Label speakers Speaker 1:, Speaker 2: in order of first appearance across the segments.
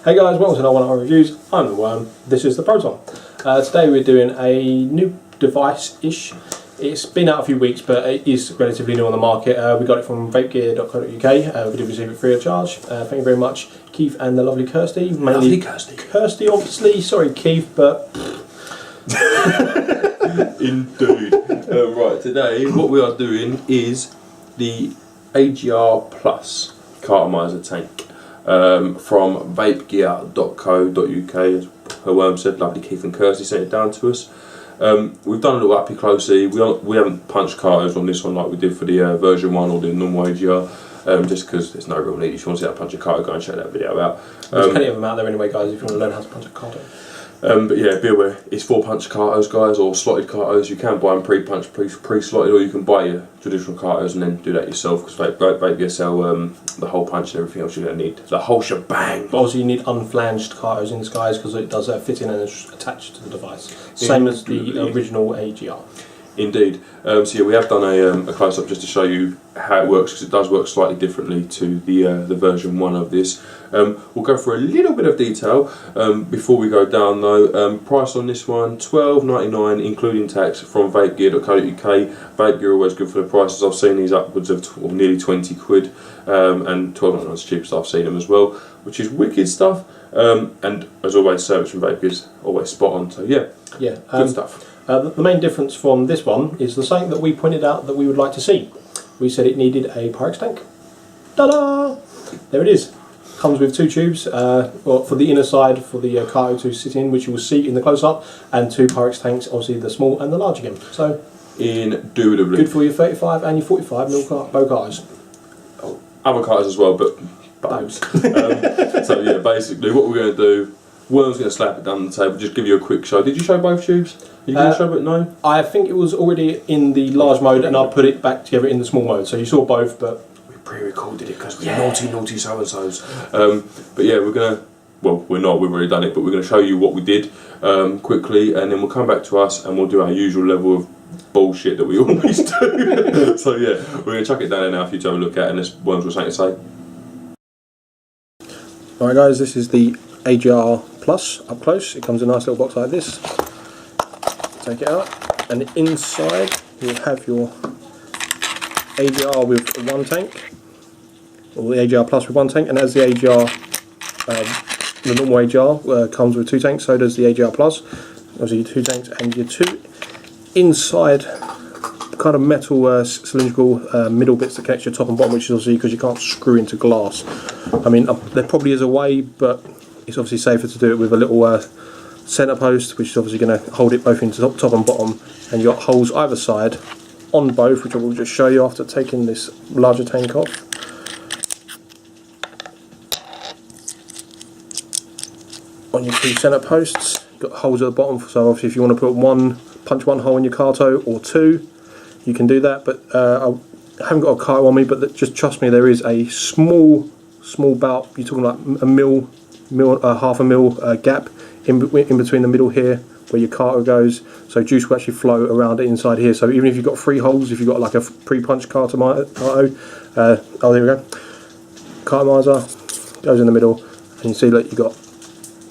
Speaker 1: Hey guys, welcome to another one of our reviews. I'm the Worm, this is the Proton. Today we're doing a new device-ish. It's been out a few weeks, but it is relatively new on the market. We got it from VapeGear.co.uk. We did receive it free of charge. Thank you very much, Keith and the lovely Kirsty.
Speaker 2: Lovely Kirsty.
Speaker 1: Kirsty, obviously. Sorry, Keith, but...
Speaker 2: Indeed. Right, today what we are doing is the AGR Plus cartomizer tank from VapeGear.co.uk. As her Worm said, lovely Keith and Kirsty sent it down to us. We've done a little uppy closely. We haven't punched cartos on this one like we did for the version 1 or the normal AGR, just because there's no real need. If you want to see how to punch a carto, go and check that video out.
Speaker 1: There's plenty of them out there anyway, guys, if you want to learn how to punch a carto.
Speaker 2: But yeah, be aware, it's 4-punch cartos, guys, or slotted cartos. You can buy them pre-punched, pre-slotted, or you can buy your traditional cartos and then do that yourself, because VapeGear sell the whole punch and everything else you're going to need. The whole shebang.
Speaker 1: But also you need unflanged cartos in this, guys, because it does fit in and is attached to the device. Same as the original AGR.
Speaker 2: Indeed. So yeah, we have done a close-up just to show you how it works, because it does work slightly differently to the version 1 of this. We'll go for a little bit of detail before we go down though. Price on this one, $12.99 including tax from VapeGear.co.uk. VapeGear are always good for the prices. I've seen these upwards of nearly 20 quid, and $12.99 is the cheapest I've seen them as well, which is wicked stuff. And as always, service from VapeGear is always spot on. So yeah, good stuff.
Speaker 1: The main difference from this one is the same that we pointed out that we would like to see. We said it needed a Pyrex tank. Ta-da! There it is. Comes with 2 tubes, for the inner side for the carto to sit in, which you will see in the close-up, and 2 Pyrex tanks, obviously the small and the large again. So,
Speaker 2: indubitably
Speaker 1: good for your 35 and your 45 mil bow cartos.
Speaker 2: Oh, other cartos as well, but
Speaker 1: those.
Speaker 2: So yeah, basically what we're going to do, Worm's going to slap it down the table, just give you a quick show. Did you show both tubes? Are you going to show it? No? I think it was already in the large mode and I put it back together in the small mode, so you saw both, but... We pre-recorded it because we're naughty so-and-sos. But yeah, we're going to... Well, we're not, we've already done it, but we're going to show you what we did quickly, and then we'll come back to us and we'll do our usual level of bullshit that we always do. So yeah, we're going to chuck it down there now for you to have a look at, and this Worm's got something to say.
Speaker 1: Alright guys, this is the AGR Plus up close. It comes in a nice little box like this. Take it out, and inside you'll have your AGR with 1 tank, or the AGR Plus with 1 tank, and as the AGR, the normal AGR comes with 2 tanks, so does the AGR Plus. Obviously your 2 tanks and your 2 inside kind of metal cylindrical middle bits that connect your top and bottom, which is obviously because you can't screw into glass. I mean, there probably is a way, but it's obviously safer to do it with a little centre post, which is obviously going to hold it both into top and bottom, and you've got holes either side on both, which I will just show you after taking this larger tank off. On your 2 centre posts, you've got holes at the bottom, so obviously if you want to put punch one hole in your carto or 2, you can do that, but I haven't got a carto on me, but just trust me, there is a small bout, you're talking like half a mil gap in between the middle here where your carto goes, so juice will actually flow around it inside here. So even if you've got 3 holes, if you've got like a pre-punched carto, oh there we go, cartomizer goes in the middle, and you see that you've got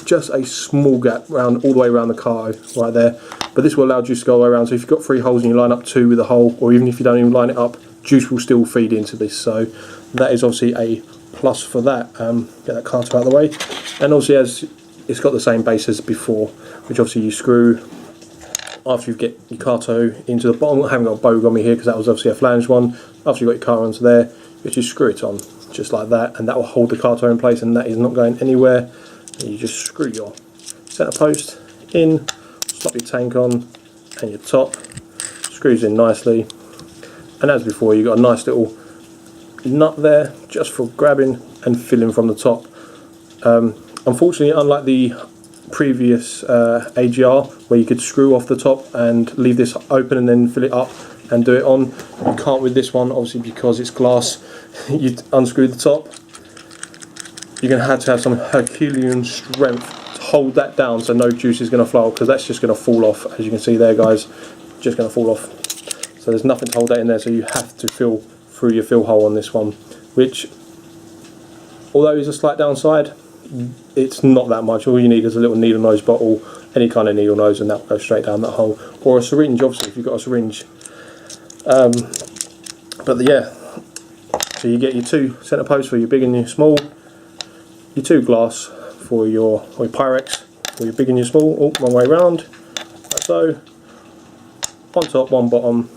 Speaker 1: just a small gap all the way around the carto right there, but this will allow juice to go all the way around. So if you've got 3 holes and you line up 2 with a hole, or even if you don't even line it up, juice will still feed into this, so that is obviously a plus for that. Get that carto out of the way, and obviously it's got the same base as before, which obviously you screw after you get your carto into the bottom. I haven't got a bow on me here because that was obviously a flanged one. After you've got your carto onto there, you just screw it on just like that, and that will hold the carto in place, and that is not going anywhere. And you just screw your centre post in, slap your tank on, and your top screws in nicely, and as before you've got a nice little nut there just for grabbing and filling from the top. Unfortunately, unlike the previous AGR where you could screw off the top and leave this open and then fill it up and do it on, you can't with this one, obviously because it's glass. You unscrew the top, you're going to have some Herculean strength to hold that down so no juice is going to flow, because that's just going to fall off, as you can see there guys, just going to fall off. So there's nothing to hold that in there, so you have to fill through your fill hole on this one, which although is a slight downside, it's not that much. All you need is a little needle nose bottle, any kind of needle nose, and that will go straight down that hole. Or a syringe, obviously, if you've got a syringe. But yeah, so you get your 2 centre posts for your big and your small, your 2 glass for your Pyrex for your big and your small, all one way round, like so. One top, one bottom,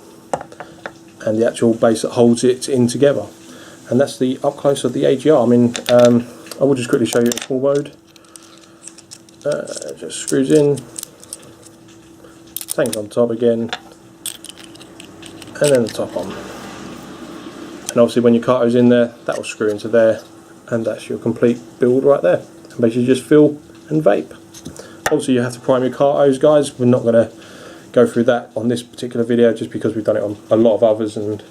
Speaker 1: and the actual base that holds it in together. And that's the up close of the AGR. I mean, I will just quickly show you in full mode. Just screws in, tank on top again, and then the top on. And obviously when your carto's in there, that will screw into there, and that's your complete build right there. And basically just fill and vape. Obviously you have to prime your cartos, guys. We're not going to go through that on this particular video just because we've done it on a lot of others, and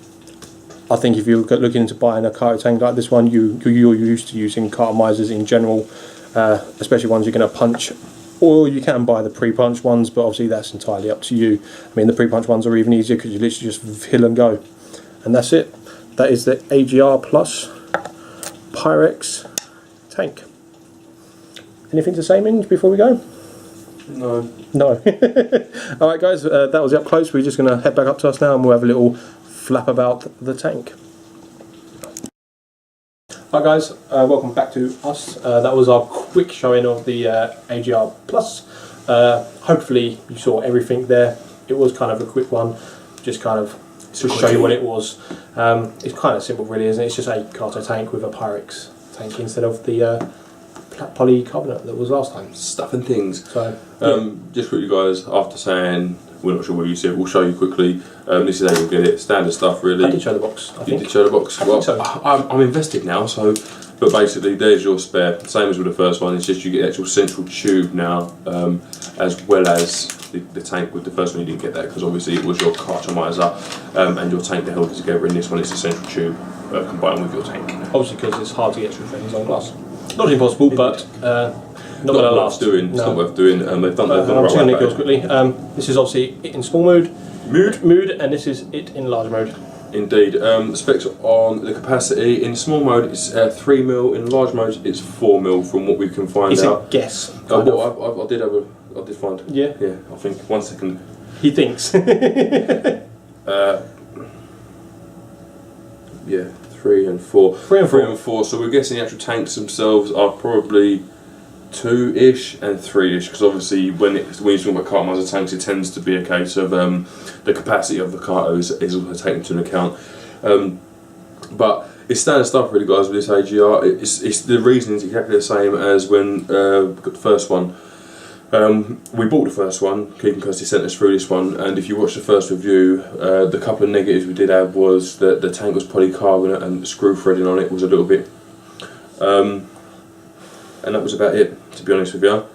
Speaker 1: I think if you're looking into buying a carto tank like this one, you're used to using cartomizers in general, especially ones you're going to punch, or you can buy the pre-punch ones, but obviously that's entirely up to you. I mean, the pre-punch ones are even easier because you literally just fill and go, and that's it. That is the AGR Plus Pyrex tank. Anything to say, Minge, before we go?
Speaker 2: No.
Speaker 1: No. Alright guys, that was up close. We're just going to head back up to us now and we'll have a little flap about the tank. Hi guys, welcome back to us. That was our quick showing of the AGR Plus. Hopefully you saw everything there. It was kind of a quick one, just kind of to show you what it was. It's kind of simple really, isn't it? It's just a carto tank with a Pyrex tank instead of the polycarbonate that was last time.
Speaker 2: Stuff and things.
Speaker 1: So
Speaker 2: just for you guys, after saying we're not sure where you see it, we'll show you quickly. This is how you get it. Standard stuff really.
Speaker 1: I did show the box, I think.
Speaker 2: You did show the box?
Speaker 1: I think so.
Speaker 2: I'm invested now, so. But basically, there's your spare. Same as with the first one. It's just you get the actual central tube now, as well as the tank. With the first one, you didn't get that because obviously it was your cartomizer and your tank that held it together. In this one, it's the central tube combined with your tank.
Speaker 1: Obviously, because it's hard to get through things on glass. Not impossible, but not going to last.
Speaker 2: It's not worth doing. They've done that.
Speaker 1: I'm just going to go quickly. This is obviously it in small mode, and this is it in large mode.
Speaker 2: Indeed. The specs on the capacity in small mode it's 3 mil. In large mode it's 4 mil. From what we can find out.
Speaker 1: It's a guess.
Speaker 2: I did find.
Speaker 1: Yeah.
Speaker 2: Yeah. I think 1 second.
Speaker 1: He thinks.
Speaker 2: Yeah. 3 and 4.
Speaker 1: 3 and 4.
Speaker 2: 3 and 4. So we're guessing the actual tanks themselves are probably 2-ish and 3-ish, because obviously when you're talking about cartomizer tanks, it tends to be a case of the capacity of the cartos is also taken into account. But it's standard stuff really, guys, with this AGR. It's the reason is exactly the same as when we got the first one. We bought the first one, Keith and Kirsty sent us through this one, and if you watch the first review, the couple of negatives we did have was that the tank was polycarbonate and the screw threading on it was a little bit, and that was about it, to be honest with you.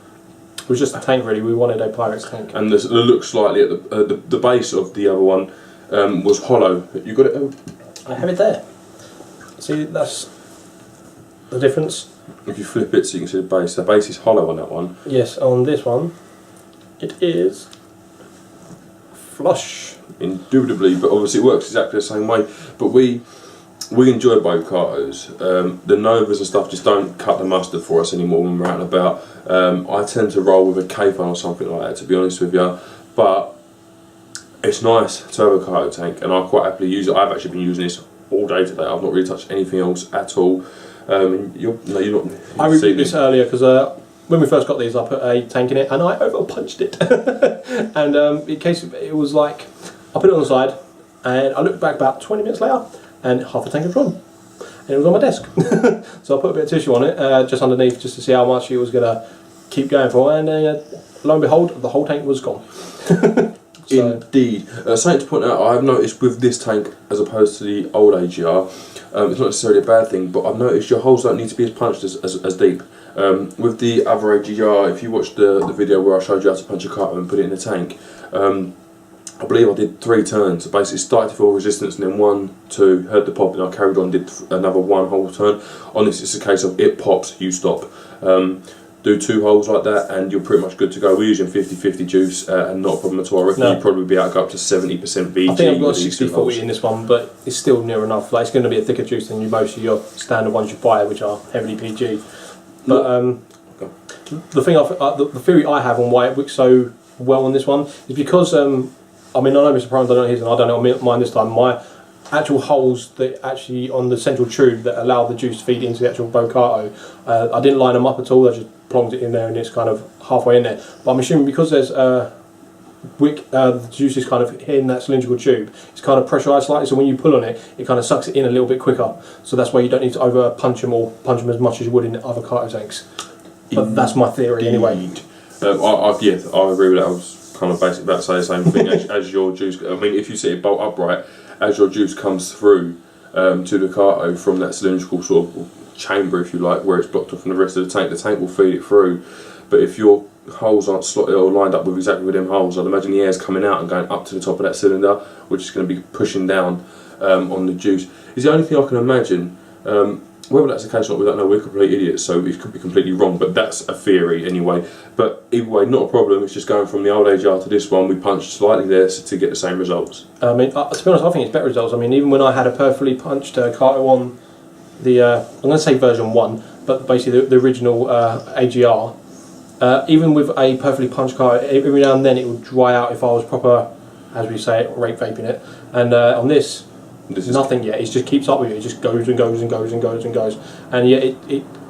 Speaker 1: It was just a tank really, we wanted a Pyrex tank.
Speaker 2: And the look slightly at the base of the other one was hollow. You got it?
Speaker 1: I have it there. See, that's the difference.
Speaker 2: If you flip it so you can see the base is hollow on that one.
Speaker 1: Yes, on this one, it is flush.
Speaker 2: Indubitably, but obviously it works exactly the same way. But we enjoy both cartos. The Novas and stuff just don't cut the mustard for us anymore when we're out and about. I tend to roll with a K-Fun or something like that, to be honest with you. But it's nice to have a carto tank, and I quite happily use it. I've actually been using this all day today. I've not really touched anything else at all. You're not.
Speaker 1: I reviewed this earlier because when we first got these, I put a tank in it and I over punched it. And in case it was like, I put it on the side, and I looked back about 20 minutes later, and half the tank had gone, and it was on my desk. So I put a bit of tissue on it, just underneath, just to see how much it was going to keep going for, and lo and behold, the whole tank was gone. So. Indeed.
Speaker 2: Something to point out, I've noticed with this tank as opposed to the old AGR, it's not necessarily a bad thing, but I've noticed your holes don't need to be as punched as deep. With the other AGR, if you watched the video where I showed you how to punch a carton and put it in the tank, I believe I did 3 turns. So basically started to feel resistance and then 1, 2, heard the pop, and I carried on, did another 1 whole turn. On this it's a case of it pops, you stop. Do 2 holes like that and you're pretty much good to go. We're using 50-50 juice and not a problem at all. I reckon you'd probably be able to go up to 70% VG.
Speaker 1: I think I've got 60-40 in this one, but it's still near enough. Like, it's going to be a thicker juice than most of your standard ones you buy, which are heavily PG. But the thing, the theory I have on why it works so well on this one is because I mean, I know Mr. Prime's done it on his, and I don't know mine this time. My actual holes that actually on the central tube that allow the juice to feed into the actual Bocato, I didn't line them up at all. I just plonged it in there, and it's kind of halfway in there. But I'm assuming because there's the juice is kind of hitting that cylindrical tube, it's kind of pressurised slightly, so when you pull on it, it kind of sucks it in a little bit quicker. So that's why you don't need to over punch them or punch them as much as you would in other Kato tanks. But that's my theory anyway.
Speaker 2: I agree with that. I was kind of basically about to say the same thing. as your juice, I mean, if you sit it bolt upright, as your juice comes through to the Kato from that cylindrical sort of chamber, if you like, where it's blocked off from the rest of the tank will feed it through. But if your holes aren't slotted or lined up with exactly with them holes, I'd imagine the air's coming out and going up to the top of that cylinder, which is going to be pushing down on the juice. Is the only thing I can imagine. Whether that's the case or not, we don't know. We're complete idiots, so it could be completely wrong. But that's a theory anyway. But either way, not a problem. It's just going from the old AGR to this one. We punched slightly there to get the same results. I mean, to
Speaker 1: be honest, I think it's better results. I mean, even when I had a perfectly punched Kato on the, I'm going to say version 1, but basically the original AGR. Even with a perfectly punched Kato, every now and then it would dry out if I was proper, as we say, rape vaping it. And on this is nothing yet. It just keeps up with you. It just goes and goes and goes and goes and goes. And yet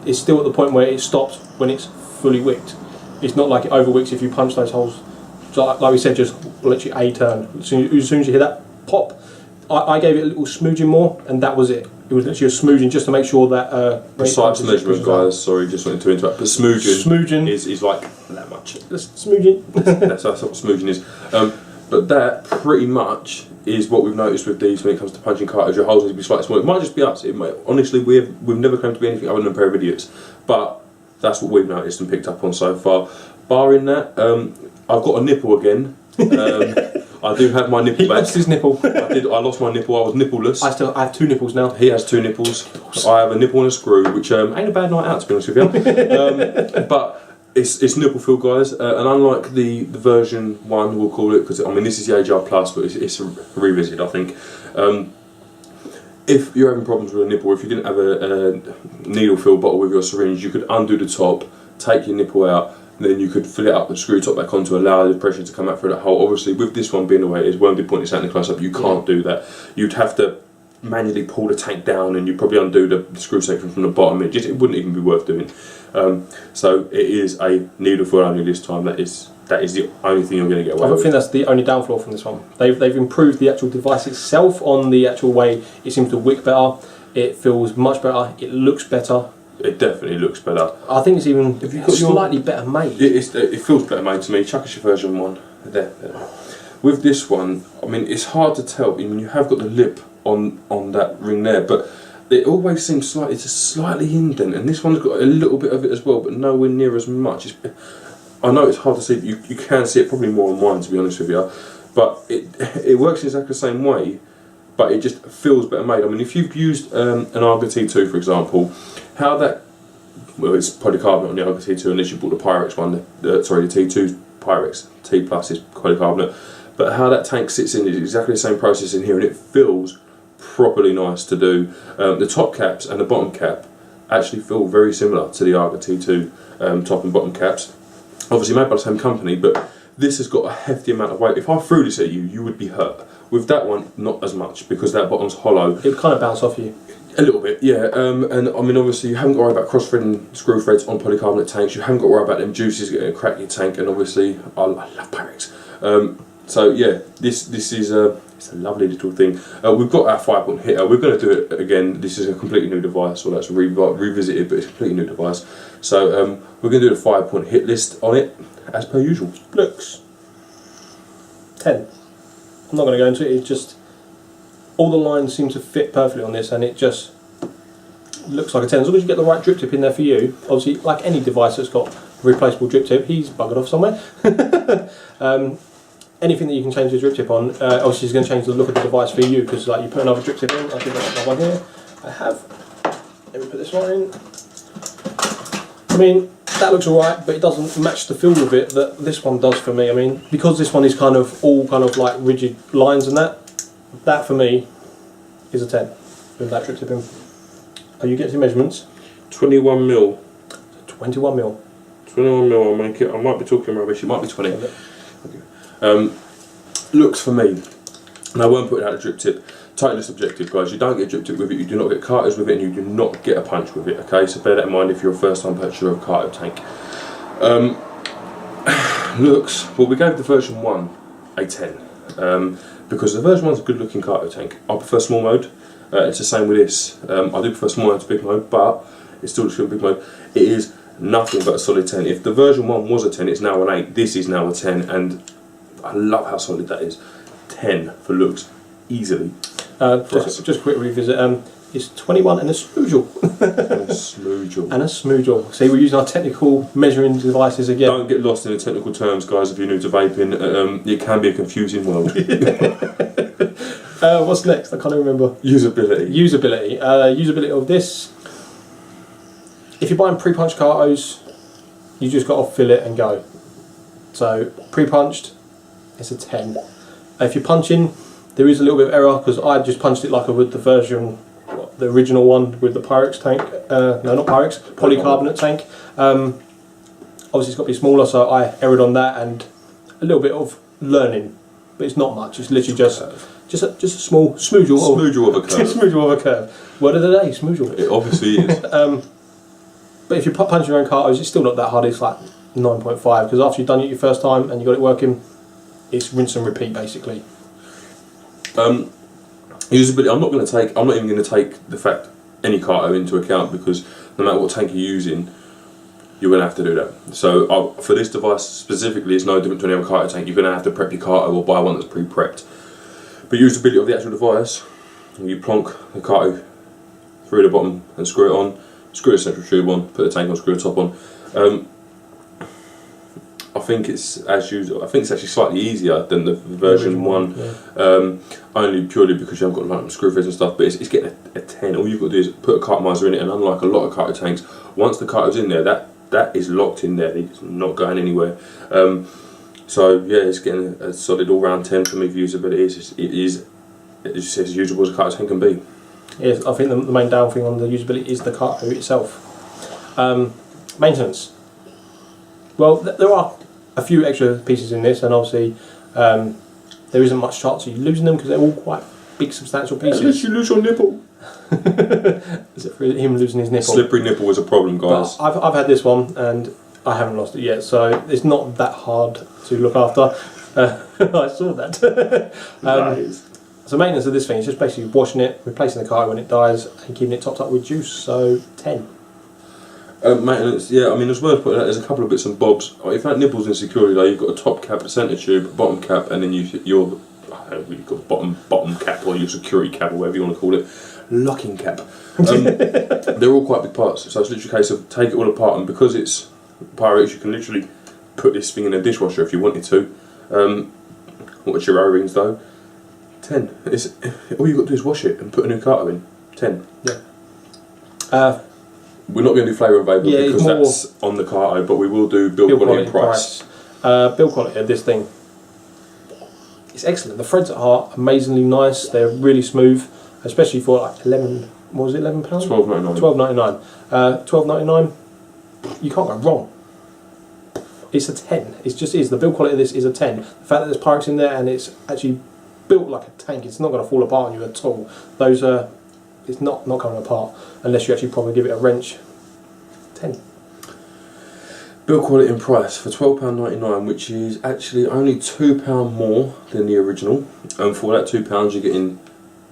Speaker 1: it's still at the point where it stops when it's fully wicked. It's not like it overwicks if you punch those holes. So like we said, just literally a turn. As soon as you hear that pop, I gave it a little smooching more, and that was it. It was literally a smooching just to make sure that.
Speaker 2: Precise measurement, guys. Sorry, just wanted to interrupt. But smooching is like that much.
Speaker 1: Smooching.
Speaker 2: that's what smooching is. But that pretty much is what we've noticed with these when it comes to punching Katos. Your holes need to be slightly smaller. It might just be us. It might, honestly, we've never claimed to be anything other than a pair of idiots. But that's what we've noticed and picked up on so far. Barring that, I've got a nipple again. I do have my nipple back.
Speaker 1: He lost his nipple.
Speaker 2: I lost my nipple. I was nippleless.
Speaker 1: I have 2 nipples now.
Speaker 2: He has 2 nipples. I have a nipple and a screw, which ain't a bad night out, to be honest with you. But it's nipple filled, guys, and unlike the version 1, we'll call it, because I mean this is the AGR Plus, but it's a revisit, I think. If you're having problems with a nipple, if you didn't have a needle filled bottle with your syringe, you could undo the top, take your nipple out, and then you could fill it up and screw the top back on to allow the pressure to come out through that hole. Obviously, with this one being the way it is, won't be pointing out in the close up, you can't do that. You'd have to manually pull the tank down, and you'd probably undo the screw section from the bottom. It wouldn't even be worth doing. So it is a needle fill only this time. That is the only thing you're going to get away with.
Speaker 1: I don't think that's the only downfall from this one. They've improved the actual device itself on the actual way it seems to wick better. It feels much better. It looks better.
Speaker 2: It definitely looks better.
Speaker 1: I think it's even slightly better made.
Speaker 2: It feels better made to me. Chuck us your version 1. There. With this one, I mean, it's hard to tell. I mean, you have got the lip on that ring there, but it always seems slightly indent, and this one's got a little bit of it as well, but nowhere near as much. I know it's hard to see, but you can see it probably more on mine, to be honest with you. But it works in exactly the same way, but it just feels better made. I mean, if you've used an AGR T2, for example, how that, well, it's polycarbonate on the AGR T2, unless you bought the Pyrex one, sorry, the T2's Pyrex, T Plus is polycarbonate, but how that tank sits in is exactly the same process in here, and it feels properly nice to do. The top caps and the bottom cap actually feel very similar to the AGR T2 top and bottom caps. Obviously made by the same company, but this has got a hefty amount of weight. If I threw this at you, you would be hurt. With that one, not as much, because that bottom's hollow.
Speaker 1: It would kind of bounce off you.
Speaker 2: A little bit, yeah. And I mean, obviously, you haven't got to worry about cross-threading screw threads on polycarbonate tanks. You haven't got to worry about them juices getting to crack your tank. And obviously, I love Pyrex. So yeah, this is it's a lovely little thing. We've got our 5-point hitter. We're going to do it again. This is a completely new device, or that's revisited, but it's a completely new device. So we're going to do the 5-point hit list on it, as per usual.
Speaker 1: Looks 10. I'm not going to go into it. It's just all the lines seem to fit perfectly on this, and it just looks like a 10. As long as you get the right drip tip in there for you. Obviously, like any device that's got a replaceable drip tip, he's buggered off somewhere. Anything that you can change the drip tip on, obviously it's going to change the look of the device for you, because like you put another drip tip in. I think that's another one here. I have. Let me put this one in. I mean, that looks alright, but it doesn't match the feel of it that this one does for me. I mean, because this one is kind of all kind of like rigid lines and that for me is a 10 with that drip tip in. Oh, you get your measurements.
Speaker 2: 21mm.
Speaker 1: 21mm.
Speaker 2: 21mm, I'll make it. I might be talking rubbish. It might be 20. Okay. Looks for me, and I won't put it out a drip tip. Totally subjective, guys. You don't get a drip tip with it. You do not get carters with it, and you do not get a punch with it. Okay, so bear that in mind if you're a first-time purchaser of a carto tank. Looks. Well, we gave the version 1 a 10 because the version 1's a good-looking carto tank. I prefer small mode. It's the same with this. I do prefer small mode to big mode, but it still looks good in big mode. It is nothing but a solid 10. If the version 1 was a 10, it's now an 8. This is now a 10, and I love how solid that is. 10 for looks, easily.
Speaker 1: Just a quick revisit. It's 21 and a smoogle.
Speaker 2: And a smoogle.
Speaker 1: And a smoogle. See, we're using our technical measuring devices again.
Speaker 2: Don't get lost in the technical terms, guys, if you're new to vaping. It can be a confusing world.
Speaker 1: What's next? I can't even remember.
Speaker 2: Usability.
Speaker 1: Usability of this. If you're buying pre-punched cartos, you just got to fill it and go. So, pre-punched, it's a 10. If you're punching, there is a little bit of error because I just punched it like I would the version, the original one with the Pyrex tank. No, not Pyrex, polycarbonate tank. Obviously, it's got to be smaller, so I erred on that, and a little bit of learning, but it's not much. It's literally just a small smoogle.
Speaker 2: Smoogle of a curve.
Speaker 1: Smoogle of a curve. Word of the day, smoogle.
Speaker 2: It obviously is.
Speaker 1: But if you're punching your own cartos, it's still not that hard. It's like 9.5 because after you've done it your first time and you got it working, it's rinse and repeat basically.
Speaker 2: Usability. I'm not even going to take the fact any carto into account because no matter what tank you're using, you're going to have to do that. So for this device specifically, it's no different to any other carto tank. You're going to have to prep your carto or buy one that's pre-prepped. But usability of the actual device, you plonk the carto through the bottom and screw it on. Screw the central tube on, put the tank on, screw the top on. I think it's as usual. I think it's actually slightly easier than the version 1, only purely because you haven't got like screw threads and stuff. But it's getting a 10. All you've got to do is put a cartomizer in it, and unlike a lot of carto tanks, once the carto's in there, that is locked in there. It's not going anywhere. So yeah, it's getting a solid all-round 10 for me for usability. It is as usable as a carto tank can be.
Speaker 1: Yes, I think the main down thing on the usability is the carto itself. Maintenance. Well, there are a few extra pieces in this, and obviously there isn't much chance of you losing them because they're all quite big, substantial pieces.
Speaker 2: Unless you lose your nipple.
Speaker 1: Except for him losing his nipple.
Speaker 2: Slippery nipple was a problem, guys.
Speaker 1: But I've had this one and I haven't lost it yet, so it's not that hard to look after. I saw that.
Speaker 2: Nice.
Speaker 1: So maintenance of this thing is just basically washing it, replacing the carto when it dies, and keeping it topped up with juice. So 10.
Speaker 2: Maintenance, yeah. I mean, it's worth putting out. There's a couple of bits and bobs. If that nipple's insecurely low, you've got a top cap, a centre tube, a bottom cap, and then you've got bottom cap or your security cap or whatever you want to call it, locking cap. They're all quite big parts, so it's literally a case of take it all apart. And because it's Pyrex, you can literally put this thing in a dishwasher if you wanted to. What's your O-rings though? 10. All you've got to do is wash it and put a new carto in. 10.
Speaker 1: Yeah.
Speaker 2: We're not going to do flavour and vapour because that's on the carto, but we will do build quality and price.
Speaker 1: Build quality of this thing. It's excellent. The threads are amazingly nice. They're really smooth, especially for like £11. What was it? £11? £12.99. £12.99. You can't go wrong. It's a 10. It just is. The build quality of this is a 10. The fact that there's Pyrex in there and it's actually built like a tank, it's not going to fall apart on you at all. Those are, it's not coming apart unless you actually probably give it a wrench. 10.
Speaker 2: Build quality and price for £12.99, which is actually only £2 more than the original. And for that £2, you're getting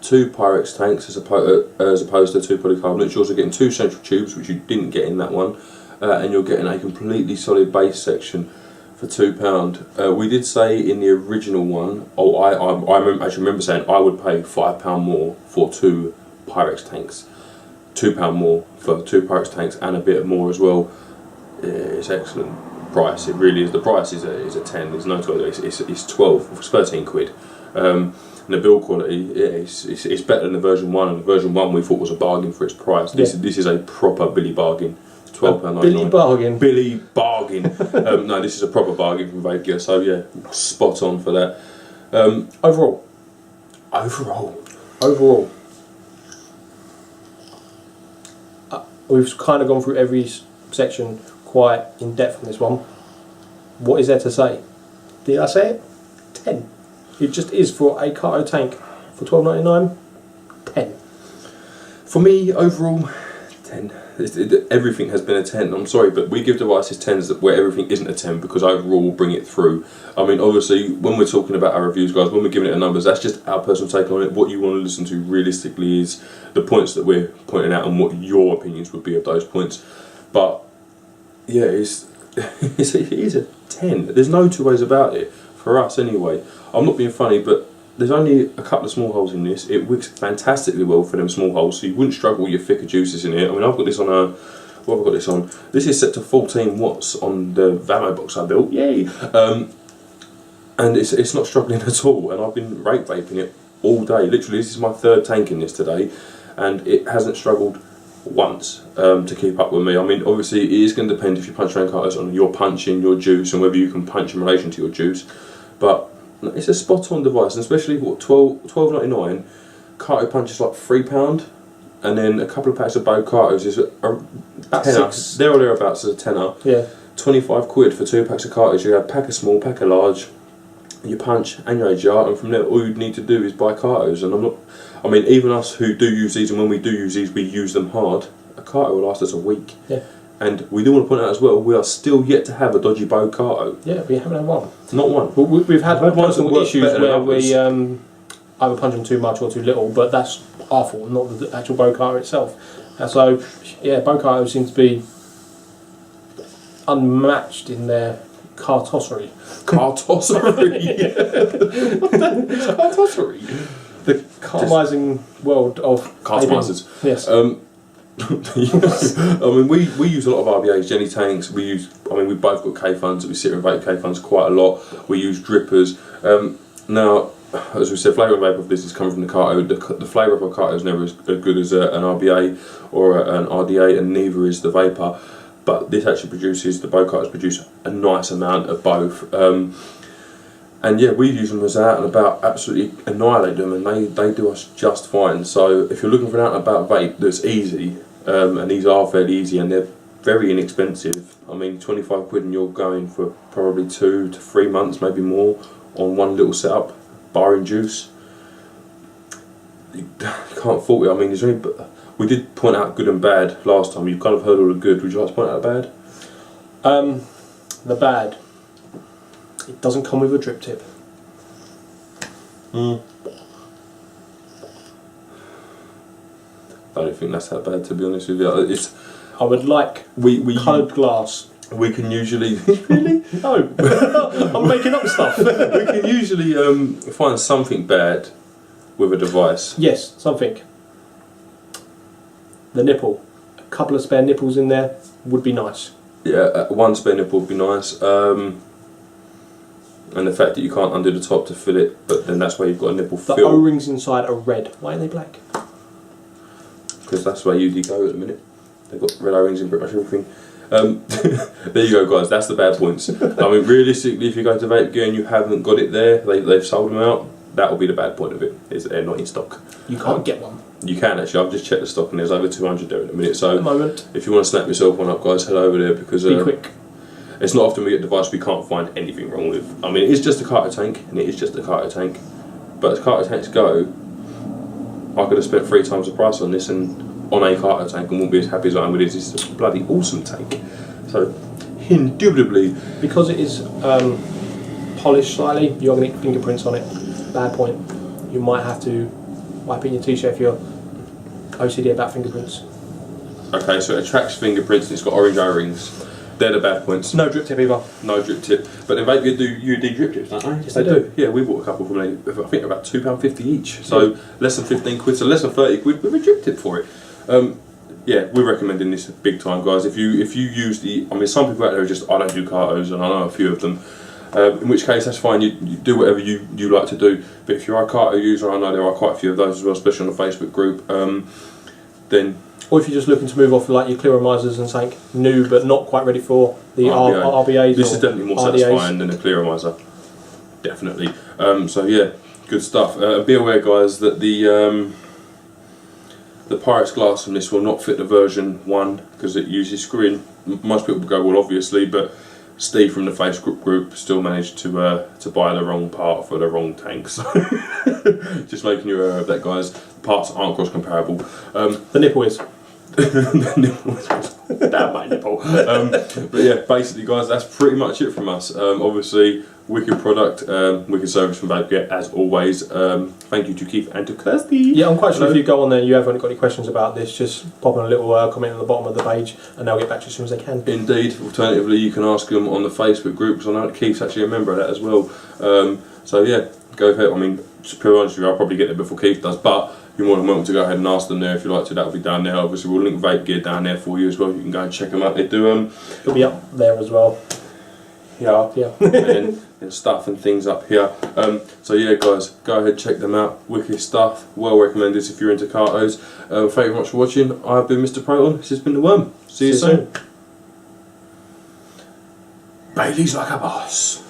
Speaker 2: 2 Pyrex tanks as opposed to 2 polycarbonates. You're also getting 2 central tubes, which you didn't get in that one, and you're getting a completely solid base section for £2. We did say in the original one, I remember saying I would pay £5 more for 2 Pyrex tanks. £2 more for 2 Pyrex tanks and a bit more as well. It's excellent price. It really is. The price is a 10. There's no 12. It's 12. It's 13 quid. And the build quality, it's better than the version 1. And the version 1 we thought was a bargain for its price. This is a proper Billy bargain. £12.99.
Speaker 1: Billy bargain.
Speaker 2: Billy bargain. No, this is a proper bargain from VapeGear. So yeah, spot on for that.
Speaker 1: Overall. We've kind of gone through every section quite in depth on this one. What is there to say? Did I say it? 10. It just is for a carto tank for $12.99. 10.
Speaker 2: For me, overall, 10. Everything has been a 10. I'm sorry, but we give devices 10s where everything isn't a 10 because overall we'll bring it through. I mean, obviously, when we're talking about our reviews, guys, when we're giving it a numbers, that's just our personal take on it. What you want to listen to realistically is the points that we're pointing out and what your opinions would be of those points. But yeah, it is a 10. There's no two ways about it, for us anyway. I'm not being funny, but there's only a couple of small holes in this. It wicks fantastically well for them small holes, so you wouldn't struggle with your thicker juices in it. I mean, I've got this on a... What have I got this on? This is set to 14 watts on the Vamo box I built. Yay! And it's not struggling at all, and I've been rate vaping it all day. Literally, this is my 3rd tank in this today, and it hasn't struggled once to keep up with me. I mean, obviously, it is going to depend if you punch around cartos on your punch in your juice and whether you can punch in relation to your juice, but it's a spot on device, and especially what $12.99. Carto punch is like £3, and then a couple of packs of Bo cartos is about tenner. There or thereabouts is a tenner.
Speaker 1: Yeah.
Speaker 2: 25 quid for 2 packs of cartos. You have pack of small, pack of large, your punch and your AGR, and from there all you'd need to do is buy cartos. And I mean, even us who do use these, and when we do use these, we use them hard. A carto will last us a week.
Speaker 1: Yeah.
Speaker 2: And we do want to point out as well, we are still yet to have a dodgy Bo carto.
Speaker 1: Yeah, we haven't had one.
Speaker 2: Not one.
Speaker 1: Well, we've had personal issues where we
Speaker 2: others.
Speaker 1: Either punch them too much or too little, but that's our fault, not the actual Bo carto itself. So, yeah, Bo carto seems to be unmatched in their cartossery.
Speaker 2: Cartossery? What the heck is cartossery?
Speaker 1: The cartomising world of
Speaker 2: cartomisers.
Speaker 1: Yes.
Speaker 2: I mean, we use a lot of RBAs, Jenny tanks. We both got K funds. We sit and vape K funds quite a lot. We use drippers. Now, as we said, flavour of vape of this is coming from the carto. The flavour of a carto is never as good as an RBA or an RDA, and neither is the vapor. But this actually produces, the Bo cartos produce a nice amount of both. And yeah, we use them as out and about, absolutely annihilate them, and they do us just fine. So if you're looking for an out and about vape that's easy, and these are fairly easy and they're very inexpensive. I mean, 25 quid and you're going for probably 2 to 3 months, maybe more, on one little setup, bar and juice. You can't fault it. I mean, we did point out good and bad last time. You've kind of heard all the good. Would you like to point out the bad?
Speaker 1: The bad. It doesn't come with a drip tip.
Speaker 2: I don't think that's that bad, to be honest with you.
Speaker 1: I would like coloured glass.
Speaker 2: We can usually... Really?
Speaker 1: No. I'm making up stuff.
Speaker 2: We can usually find something bad with a device.
Speaker 1: Yes, something. The nipple. A couple of spare nipples in there would be nice.
Speaker 2: Yeah, one spare nipple would be nice. And the fact that you can't undo the top to fill it, but then that's where you've got a nipple fill.
Speaker 1: The O-rings inside are red. Why are they black?
Speaker 2: Because that's where you go at the minute. They've got red O-rings in pretty much everything. There you go, guys. That's the bad points. I mean, realistically, if you go to VapeGear and you haven't got it there, they've sold them out. That will be the bad point of it. Is that they're not in stock.
Speaker 1: You can't get one.
Speaker 2: You can actually. I've just checked the stock and there's over 200 there at the minute. So
Speaker 1: at the moment,
Speaker 2: if you want to snap yourself one up, guys, head over there because
Speaker 1: be quick.
Speaker 2: It's not often we get a device we can't find anything wrong with. I mean, it is just a carto tank, and it is just a carto tank. But as carto tanks go, I could have spent 3 times the price on this and on a carto tank and won't be as happy as I am with this. It's a bloody awesome tank. So, indubitably,
Speaker 1: because it is polished slightly, you're going to get fingerprints on it. Bad point. You might have to wipe in your t-shirt if you're OCD about fingerprints.
Speaker 2: Okay, so it attracts fingerprints and it's got orange O-rings. They're the bad points.
Speaker 1: No drip tip either.
Speaker 2: No drip tip. But then VapeGear do UD drip tips, don't they?
Speaker 1: Yes, they do.
Speaker 2: Yeah, we bought a couple from them. I think about £2.50 each. So less than 15 quid, so less than 30 quid with a drip tip for it. Yeah, we're recommending this big time, guys. If you use the, I mean, some people out there are just, I don't do cartos, and I know a few of them. In which case, that's fine. You do whatever you like to do. But if you're a carto user, I know there are quite a few of those as well, especially on the Facebook group. Then.
Speaker 1: Or if you're just looking to move off like your clearomisers and something new but not quite ready for the RBAs.
Speaker 2: This is definitely more
Speaker 1: RDAs.
Speaker 2: satisfying than a clearomiser. Definitely. So yeah, good stuff. Be aware, guys, that the The Pyrex glass on this will not fit the version 1 because it uses screen. Most people go, well, obviously, but Steve from the Facebook group still managed to buy the wrong part for the wrong tank. So just making you aware of that, guys. The parts aren't cross comparable.
Speaker 1: The nipple is.
Speaker 2: The nipple is. Damn my nipple. But yeah, basically, guys, that's pretty much it from us. Obviously, wicked product, wicked service from VapeGear as always. Thank you to Keith and to Kirsty.
Speaker 1: Yeah, I'm quite sure if you go on there and you haven't got any questions about this, just pop in a little comment on the bottom of the page and they'll get back to you as soon as they can.
Speaker 2: Indeed. Alternatively, you can ask them on the Facebook group, because I know that Keith's actually a member of that as well. So yeah, go ahead. I mean, to be honest with you, I'll probably get there before Keith does, but you're more than welcome to go ahead and ask them there if you'd like to. That'll be down there. Obviously, we'll link VapeGear down there for you as well. You can go and check them out. They do
Speaker 1: it'll be up there as well.
Speaker 2: Yeah. and stuff and things up here. So yeah, guys, go ahead, check them out. Wicked stuff. Well recommended if you're into cartos. Thank you very much for watching. I've been Mr. Proton. This has been the Worm. See you soon. Bailey's like a boss.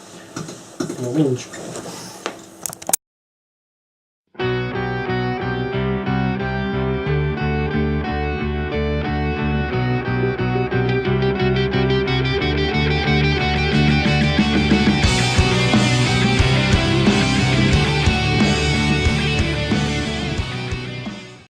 Speaker 1: Whinge.